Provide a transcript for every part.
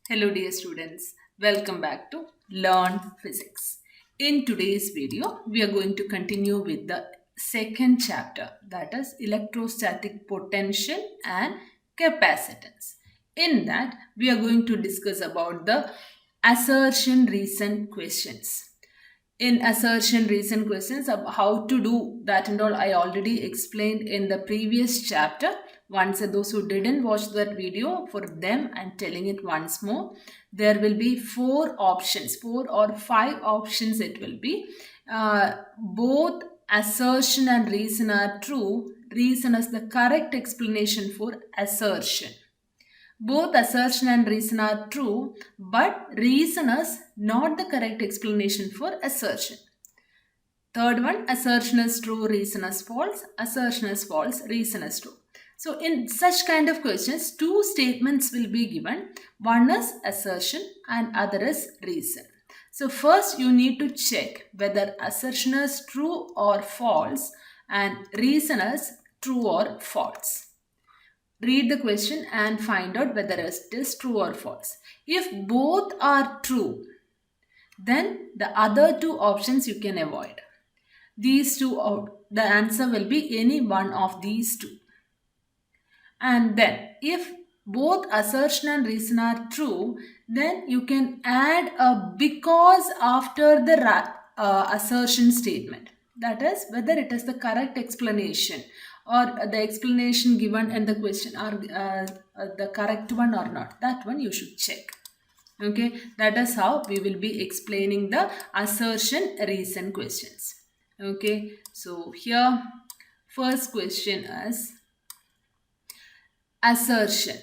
Hello dear students, welcome back to Learn Physics. In today's video, we are going to continue with the second chapter, that is electrostatic potential and capacitance. In that, we are going to discuss about the assertion recent questions. In assertion recent questions of how to do that and all, I already explained in the previous chapter. Once those who didn't watch that video, for them I'm telling it once more. There will be four options, 4 or 5 options it will be. Both assertion and reason are true. Reason is the correct explanation for assertion. Both assertion and reason are true, but reason is not the correct explanation for assertion. Third one, assertion is true, reason is false. Assertion is false, reason is true. So in such kind of questions, two statements will be given. One is assertion and other is reason. So first you need to check whether assertion is true or false and reason is true or false. Read the question and find out whether it is true or false. If both are true, then the other two options you can avoid. These two, the answer will be any one of these two. And then if both assertion and reason are true, then you can add a because after the assertion statement. That is whether it is the correct explanation or the explanation given in the question are the correct one or not. That one you should check. Okay, that is how we will be explaining the assertion reason questions. Okay, so here first question is assertion.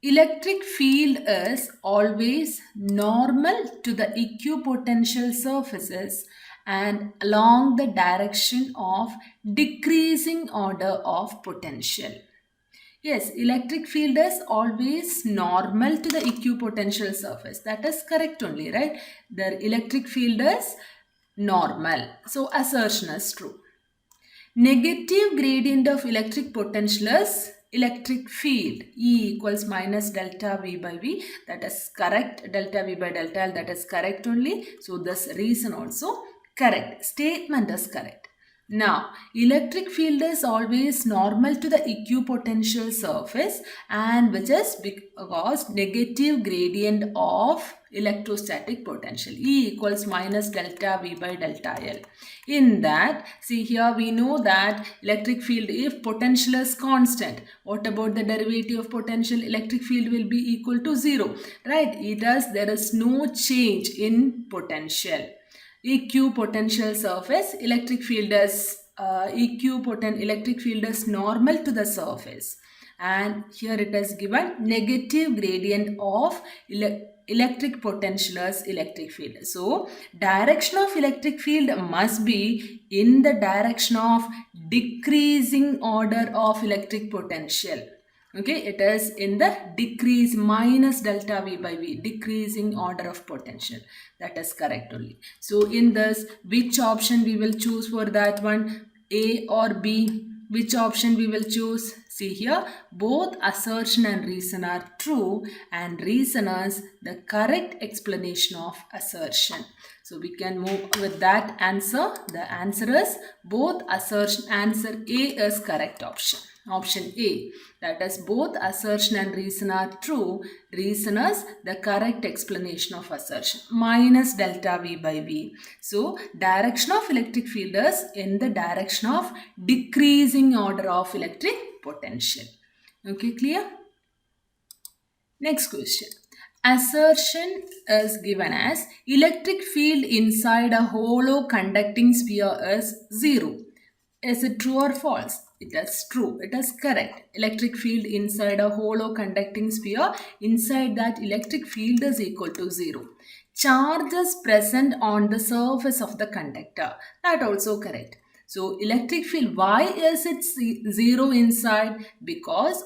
Electric field is always normal to the equipotential surfaces and along the direction of decreasing order of potential. Yes, electric field is always normal to the equipotential surface. That is correct only, right? The electric field is normal. So assertion is true. Negative gradient of electric potential is electric field. E equals minus delta V by V. That is correct. Delta V by delta L, that is correct only. So this reason also correct. Statement is correct. Now, electric field is always normal to the equipotential surface and which is because negative gradient of electrostatic potential. E equals minus delta V by delta L. In that, see here we know that electric field, if potential is constant, what about the derivative of potential? Electric field will be equal to 0, right? There is no change in potential. Equipotential surface, electric field is electric field is normal to the surface, and here it is given negative gradient of electric potential as electric field. So direction of electric field must be in the direction of decreasing order of electric potential. Okay, it is in the decrease minus delta V by V, decreasing order of potential. That is correct only. So in this, which option we will choose for that one? A or B? Which option we will choose? See here, both assertion and reason are true and reason is the correct explanation of assertion. So we can move with that answer. The answer is both assertion. Answer A is correct option. Option A, that is both assertion and reason are true. Reason is the correct explanation of assertion. Minus delta V by V. So direction of electric field is in the direction of decreasing order of electric potential. Okay, clear? Next question. Assertion is given as electric field inside a hollow conducting sphere is 0. Is it true or false? It is true. It is correct. Electric field inside a hollow conducting sphere, inside that electric field is equal to 0. Charge is present on the surface of the conductor. That also correct. So electric field, why is it 0 inside? Because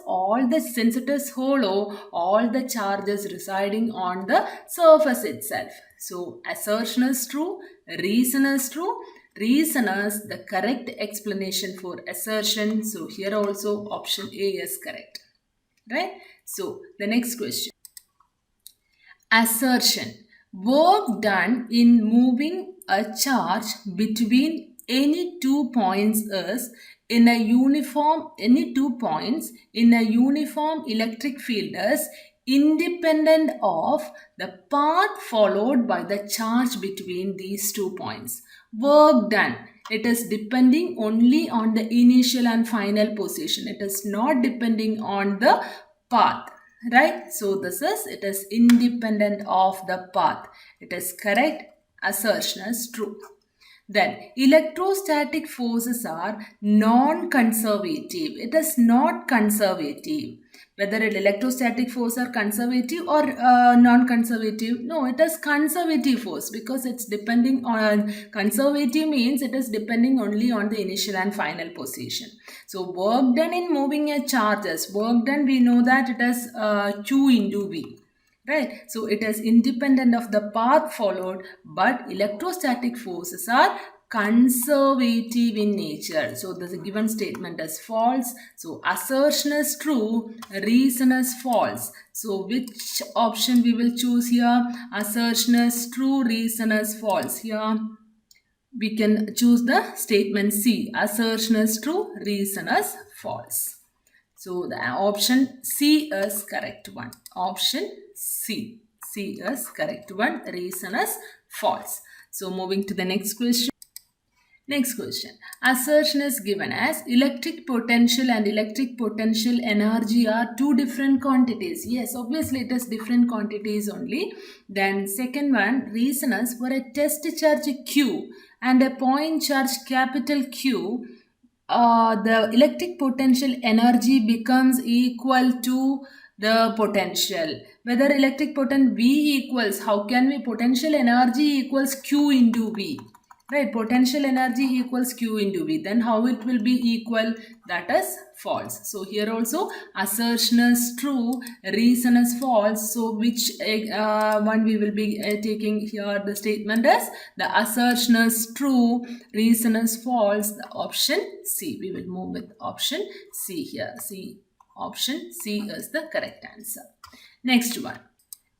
since it is hollow, all the charge is residing on the surface itself. So assertion is true, reason is true. Reason is the correct explanation for assertion. So here also option A is correct. Right? So the next question. Assertion. Work done in moving a charge between any 2 points is in a uniform any 2 points in a uniform electric field is independent of the path followed by the charge between these 2 points. Work done. It is depending only on the initial and final position. It is not depending on the path, right? So this is, it is independent of the path. It is correct. Assertion is true. Then electrostatic forces are non-conservative. It is not conservative. Whether an electrostatic force are conservative or non-conservative, no, it is conservative force because it's depending on, conservative means it is depending only on the initial and final position. So work done in moving a charges, work done, we know that it is Q into V. Right, so it is independent of the path followed, but electrostatic forces are conservative in nature. So the given statement is false. So assertion is true, reason is false. So which option we will choose here? Assertion is true, reason is false. Here we can choose the statement C. Assertion is true, reason is false. So the option C is correct one. Option C. C is correct one. Reason is false. So moving to the next question. Next question. Assertion is given as electric potential and electric potential energy are two different quantities. Yes, obviously it is different quantities only. Then second one, reason is for a test charge Q and a point charge capital Q, the electric potential energy becomes equal to the potential. Whether electric potential V equals, how can we, potential energy equals Q into V. Right, potential energy equals Q into V. Then how it will be equal? That is false. So here also assertion is true, reason is false. So which one we will be taking here? The statement is the assertion is true, reason is false. The option C. We will move with option C here. C. Option C is the correct answer. Next one.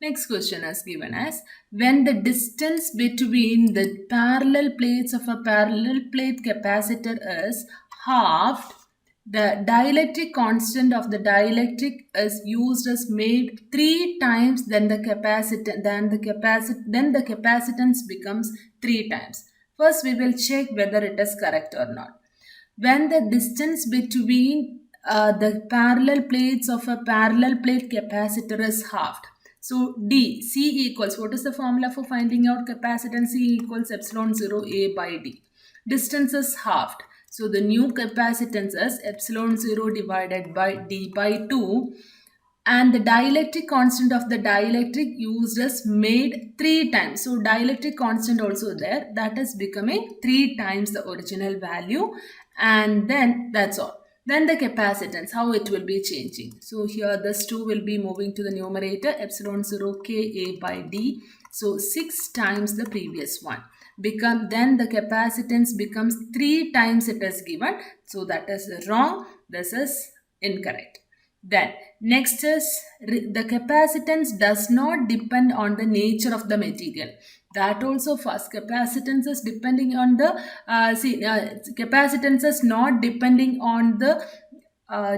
Next question is given as, when the distance between the parallel plates of a parallel plate capacitor is halved, the dielectric constant of the dielectric is used as made 3 times, then the capacitance becomes 3 times. First we will check whether it is correct or not. When the distance between the parallel plates of a parallel plate capacitor is halved. So D, C equals, what is the formula for finding out capacitance? C equals epsilon 0 A by D. Distance is halved. So the new capacitance is epsilon 0 divided by D by 2. And the dielectric constant of the dielectric used is made 3 times. So dielectric constant also there, that is becoming 3 times the original value. And then that's all. Then the capacitance, how it will be changing. So here this 2 will be moving to the numerator, epsilon 0 Ka by D. So 6 times the previous one. Then the capacitance becomes 3 times it is given. So that is wrong. This is incorrect. Then next is, the capacitance does not depend on the nature of the material. That also first, capacitance is depending on the capacitance is not depending on the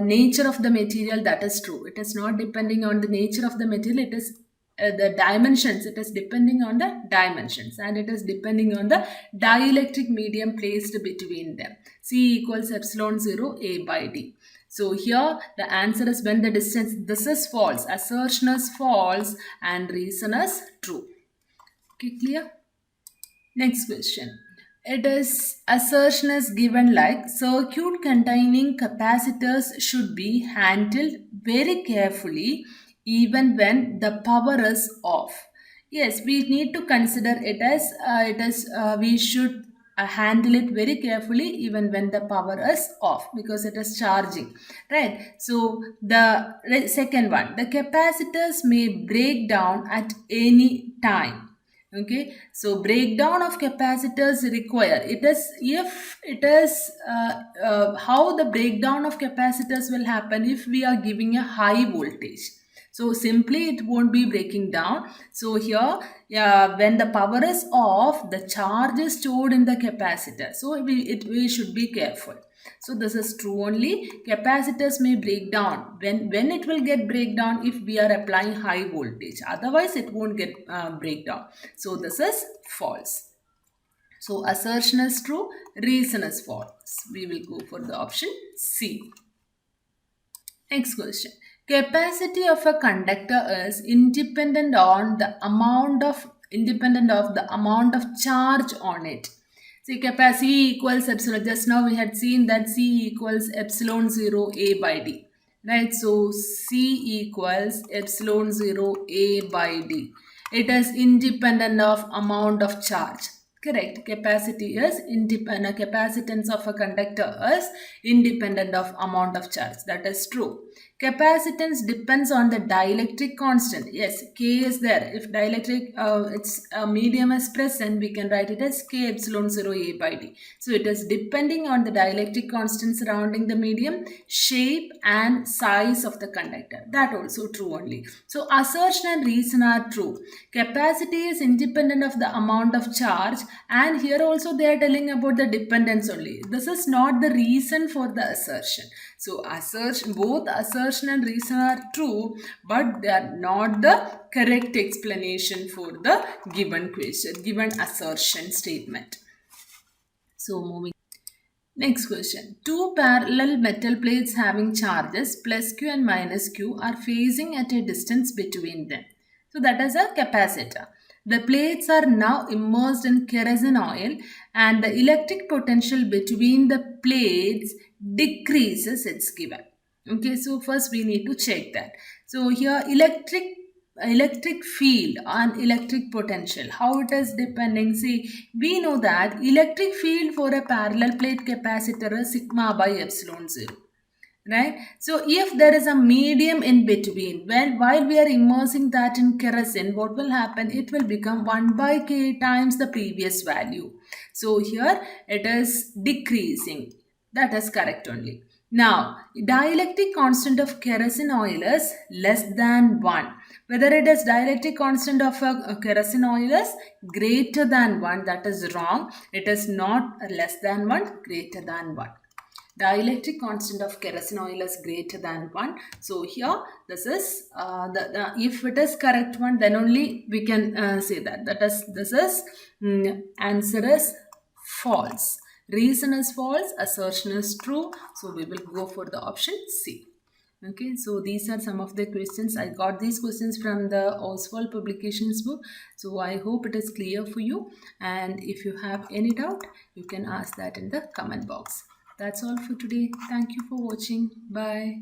nature of the material. That is true. It is not depending on the nature of the material. It is the dimensions. It is depending on the dimensions, and it is depending on the dielectric medium placed between them. C equals epsilon 0 A by D. So here the answer is, when the distance, this is false, assertion is false and reason is true. Okay, clear? Next question. It is, assertion is given like, circuit containing capacitors should be handled very carefully even when the power is off. Yes, we need to consider it as we should handle it very carefully even when the power is off, because it is charging, right? So the second one, the capacitors may break down at any time. Okay, so breakdown of capacitors require, it is, if it is how the breakdown of capacitors will happen if we are giving a high voltage. So simply it won't be breaking down. So here, when the power is off, the charge is stored in the capacitor. So we should be careful. So this is true only. Capacitors may break down. When it will get breakdown if we are applying high voltage. Otherwise it won't get breakdown. So this is false. So assertion is true, reason is false. We will go for the option C. Next question. Capacity of a conductor is independent of the amount of charge on it. See, capacity equals epsilon. Just now we had seen that C equals epsilon 0 A by D. Right? So C equals epsilon 0 A by D. It is independent of amount of charge. Correct. Capacity is independent. Capacitance of a conductor is independent of amount of charge. That is true. Capacitance depends on the dielectric constant. Yes, K is there. If dielectric, its medium is present, we can write it as K epsilon 0 A by D. So it is depending on the dielectric constant surrounding the medium, shape and size of the conductor. That also true only. So assertion and reason are true. Capacity is independent of the amount of charge, and here also they are telling about the dependence only. This is not the reason for the assertion. So both assertion and reason are true, but they are not the correct explanation for the given question, given assertion statement. So moving. Next question. Two parallel metal plates having charges plus Q and minus Q are facing at a distance between them. So that is a capacitor. The plates are now immersed in kerosene oil and the electric potential between the plates decreases, it's given. Okay, so first we need to check that. So here electric field and electric potential, how it is depending. See, we know that electric field for a parallel plate capacitor is sigma by epsilon 0. Right? So if there is a medium in between, while we are immersing that in kerosene, what will happen? It will become 1 by K times the previous value. So here it is decreasing. That is correct only. Now, dielectric constant of kerosene oil is less than 1. Whether it is dielectric constant of a kerosene oil is greater than 1, that is wrong. It is not less than 1, greater than 1. Dielectric constant of kerosene oil is greater than 1. So here this is if it is correct one, then only we can say that. This is answer is false. Reason is false, assertion is true. So we will go for the option C. Okay, so these are some of the questions. I got these questions from the Oswald Publications book. So I hope it is clear for you. And if you have any doubt, you can ask that in the comment box. That's all for today. Thank you for watching. Bye.